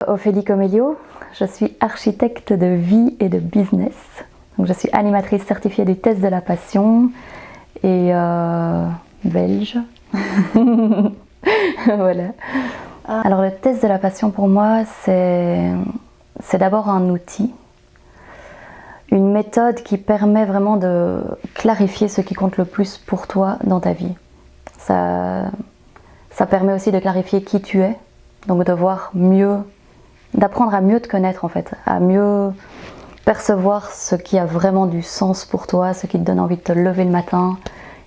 Ophélie Comelio, je suis architecte de vie et de business. Donc, je suis animatrice certifiée du test de la passion et belge. Voilà. Alors le test de la passion pour moi, c'est d'abord un outil, une méthode qui permet vraiment de clarifier ce qui compte le plus pour toi dans ta vie. Ça permet aussi de clarifier qui tu es, donc de voir mieux, d'apprendre à mieux te connaître en fait, à mieux percevoir ce qui a vraiment du sens pour toi, ce qui te donne envie de te lever le matin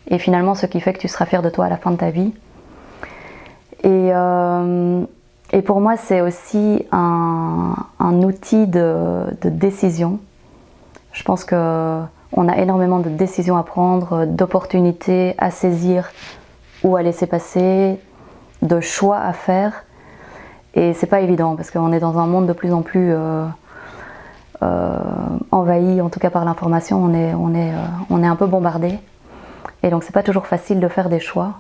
et finalement ce qui fait que tu seras fier de toi à la fin de ta vie. Et pour moi, c'est aussi un outil de décision. Je pense qu'on a énormément de décisions à prendre, d'opportunités à saisir ou à laisser passer, de choix à faire. Et c'est pas évident parce qu'on est dans un monde de plus en plus envahi, en tout cas par l'information, on est un peu bombardé. Et donc c'est pas toujours facile de faire des choix.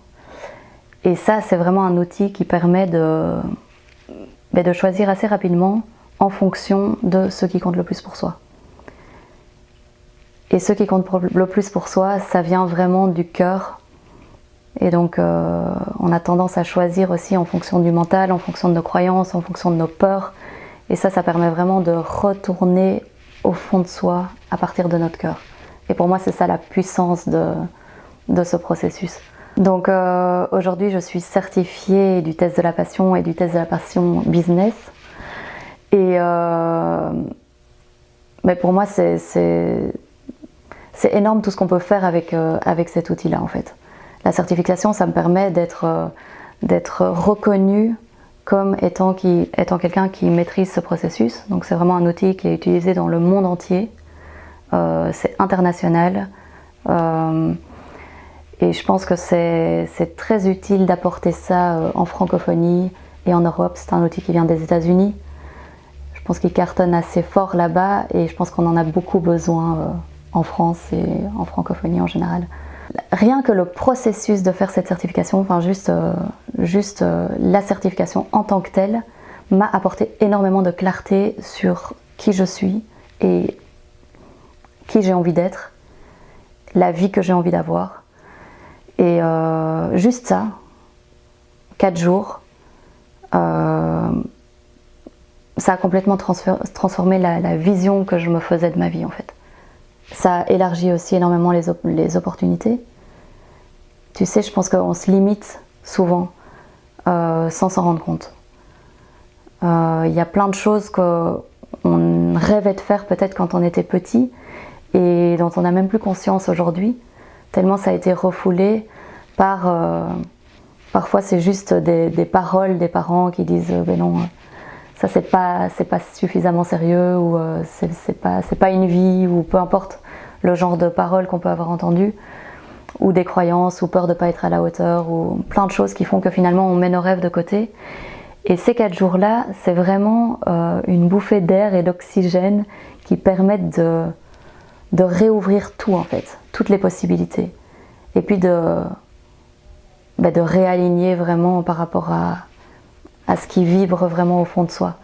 Et ça, c'est vraiment un outil qui permet de choisir assez rapidement en fonction de ce qui compte le plus pour soi. Et ce qui compte le plus pour soi, ça vient vraiment du cœur. Et donc, on a tendance à choisir aussi en fonction du mental, en fonction de nos croyances, en fonction de nos peurs. Et ça permet vraiment de retourner au fond de soi à partir de notre cœur. Et pour moi, c'est ça la puissance de ce processus. Donc aujourd'hui, je suis certifiée du test de la passion et du test de la passion business. Et mais pour moi, c'est énorme tout ce qu'on peut faire avec cet outil-là en fait. La certification, ça me permet d'être reconnue comme étant quelqu'un qui maîtrise ce processus. Donc c'est vraiment un outil qui est utilisé dans le monde entier. C'est international. Et je pense que c'est très utile d'apporter ça en francophonie et en Europe. C'est un outil qui vient des États-Unis. Je pense qu'il cartonne assez fort là-bas et je pense qu'on en a beaucoup besoin en France et en francophonie en général. Rien que le processus de faire cette certification, enfin juste la certification en tant que telle, m'a apporté énormément de clarté sur qui je suis et qui j'ai envie d'être, la vie que j'ai envie d'avoir. Et juste ça, 4 jours, ça a complètement transformé la vision que je me faisais de ma vie en fait. Ça a élargi aussi énormément les opportunités. Tu sais, je pense qu'on se limite souvent sans s'en rendre compte. Il y a plein de choses qu'on rêvait de faire peut-être quand on était petit et dont on n'a même plus conscience aujourd'hui. Tellement ça a été refoulé par... parfois c'est juste des paroles des parents qui disent ben non, ça c'est pas suffisamment sérieux ou c'est pas une vie ou peu importe le genre de paroles qu'on peut avoir entendues ou des croyances ou peur de pas être à la hauteur ou plein de choses qui font que finalement on met nos rêves de côté. Et ces 4 jours-là, c'est vraiment une bouffée d'air et d'oxygène qui permettent de réouvrir tout en fait, toutes les possibilités. Et puis de réaligner vraiment par rapport à ce qui vibre vraiment au fond de soi.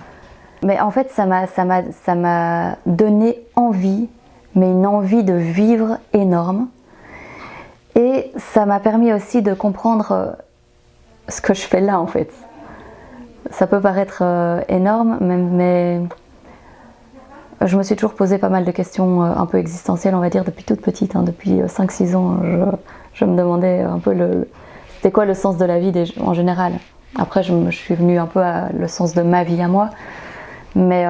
Mais en fait, ça m'a donné envie, mais une envie de vivre énorme. Et ça m'a permis aussi de comprendre ce que je fais là en fait. Ça peut paraître énorme, mais je me suis toujours posé pas mal de questions un peu existentielles, on va dire, depuis toute petite. Depuis 5-6 ans, je me demandais un peu c'était quoi le sens de la vie en général. Après, je suis venue un peu à le sens de ma vie à moi. Mais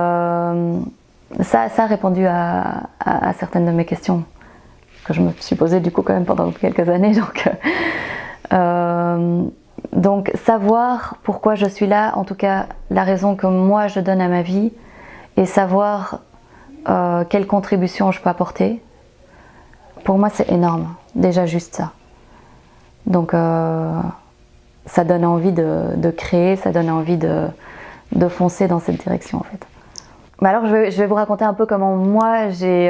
ça a répondu à certaines de mes questions que je me suis posées du coup quand même pendant quelques années. Donc savoir pourquoi je suis là, en tout cas la raison que moi je donne à ma vie, et savoir quelle contribution je peux apporter, pour moi c'est énorme, déjà juste ça. Donc ça donne envie de créer, ça donne envie de foncer dans cette direction en fait. Mais alors je vais vous raconter un peu comment moi j'ai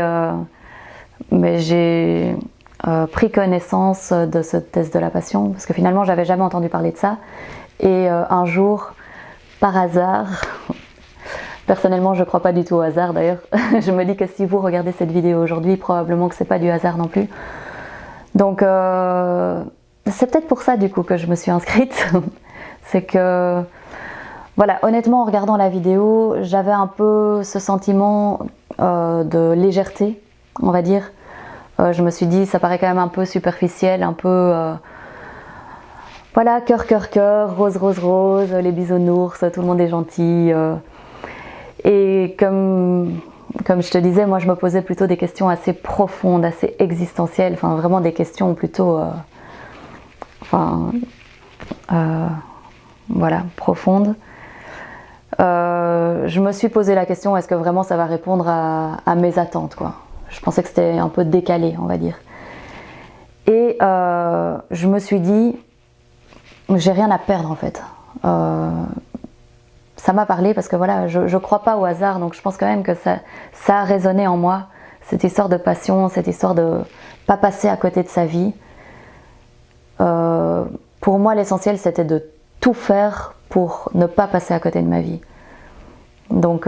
pris connaissance de ce test de la passion, parce que finalement j'avais jamais entendu parler de ça. Et un jour, par hasard, Personnellement, je ne crois pas du tout au hasard d'ailleurs. Je me dis que si vous regardez cette vidéo aujourd'hui, probablement que c'est pas du hasard non plus. Donc c'est peut-être pour ça du coup que je me suis inscrite. C'est que, voilà, honnêtement en regardant la vidéo, j'avais un peu ce sentiment de légèreté, on va dire. Je me suis dit, ça paraît quand même un peu superficiel, un peu... voilà, cœur, cœur, cœur, rose, rose, rose, les bisounours, tout le monde est gentil. Et comme je te disais, moi je me posais plutôt des questions assez profondes, assez existentielles, enfin vraiment des questions plutôt voilà, profondes. Je me suis posé la question, est-ce que vraiment ça va répondre à mes attentes, quoi. Je pensais que c'était un peu décalé, on va dire. Et je me suis dit, j'ai rien à perdre en fait. Ça m'a parlé parce que voilà, je crois pas au hasard, donc je pense quand même que ça a résonné en moi, cette histoire de passion, cette histoire de pas passer à côté de sa vie. Pour moi, l'essentiel, c'était de tout faire pour ne pas passer à côté de ma vie. Donc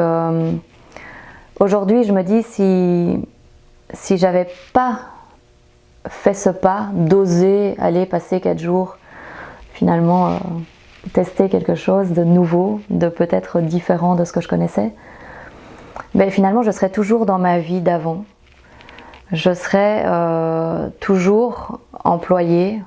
aujourd'hui, je me dis, si j'avais pas fait ce pas, d'oser aller passer 4 jours, finalement tester quelque chose de nouveau, de peut-être différent de ce que je connaissais, ben finalement je serais toujours dans ma vie d'avant. Je serais toujours employée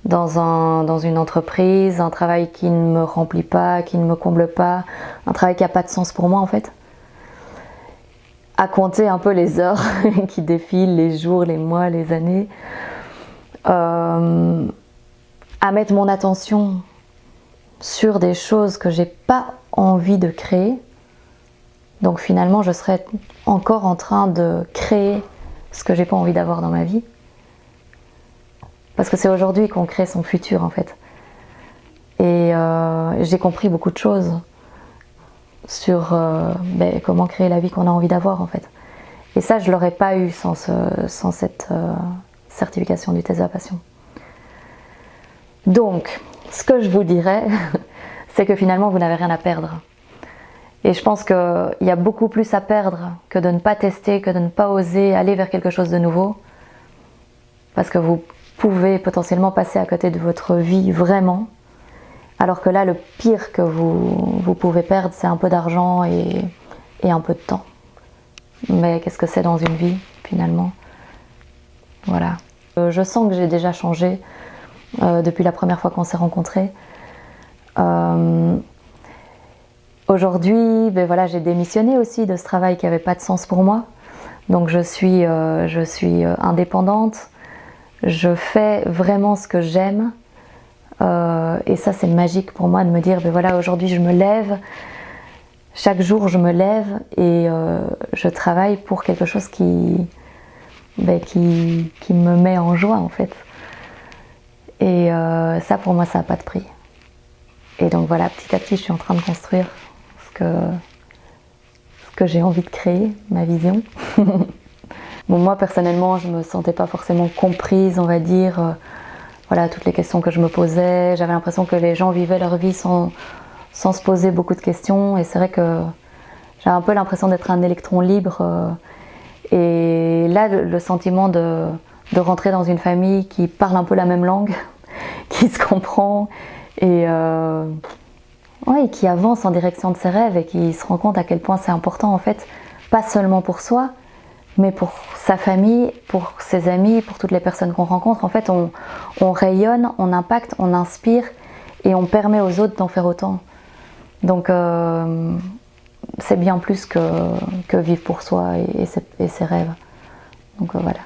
dans une entreprise, un travail qui ne me remplit pas, qui ne me comble pas, un travail qui n'a pas de sens pour moi en fait. À compter un peu les heures qui défilent, les jours, les mois, les années, à mettre mon attention sur des choses que j'ai pas envie de créer. Donc finalement, je serais encore en train de créer ce que j'ai pas envie d'avoir dans ma vie. Parce que c'est aujourd'hui qu'on crée son futur en fait. Et j'ai compris beaucoup de choses sur comment créer la vie qu'on a envie d'avoir en fait. Et ça, je l'aurais pas eu sans cette certification du test de la passion. Donc, ce que je vous dirais, c'est que finalement, vous n'avez rien à perdre. Et je pense qu'il y a beaucoup plus à perdre que de ne pas tester, que de ne pas oser aller vers quelque chose de nouveau. Parce que vous pouvez potentiellement passer à côté de votre vie vraiment. Alors que là, le pire que vous pouvez perdre, c'est un peu d'argent et un peu de temps. Mais qu'est-ce que c'est dans une vie, finalement? Voilà. Je sens que j'ai déjà changé depuis la première fois qu'on s'est rencontrés. Aujourd'hui, voilà, j'ai démissionné aussi de ce travail qui n'avait pas de sens pour moi. Donc je suis indépendante. Je fais vraiment ce que j'aime. Et ça, c'est magique pour moi de me dire, voilà, aujourd'hui je me lève. Chaque jour, je me lève et je travaille pour quelque chose qui me met en joie, en fait. Et ça, pour moi, ça n'a pas de prix. Et donc voilà, petit à petit, je suis en train de construire ce que j'ai envie de créer, ma vision. Bon, moi, personnellement, je ne me sentais pas forcément comprise, on va dire. Voilà, toutes les questions que je me posais. J'avais l'impression que les gens vivaient leur vie sans se poser beaucoup de questions. Et c'est vrai que j'avais un peu l'impression d'être un électron libre. Et là, le sentiment de rentrer dans une famille qui parle un peu la même langue, qui se comprend et qui avance en direction de ses rêves et qui se rend compte à quel point c'est important en fait, pas seulement pour soi, mais pour sa famille, pour ses amis, pour toutes les personnes qu'on rencontre. En fait, on rayonne, on impacte, on inspire et on permet aux autres d'en faire autant. Donc c'est bien plus que vivre pour soi et ses rêves. Donc voilà.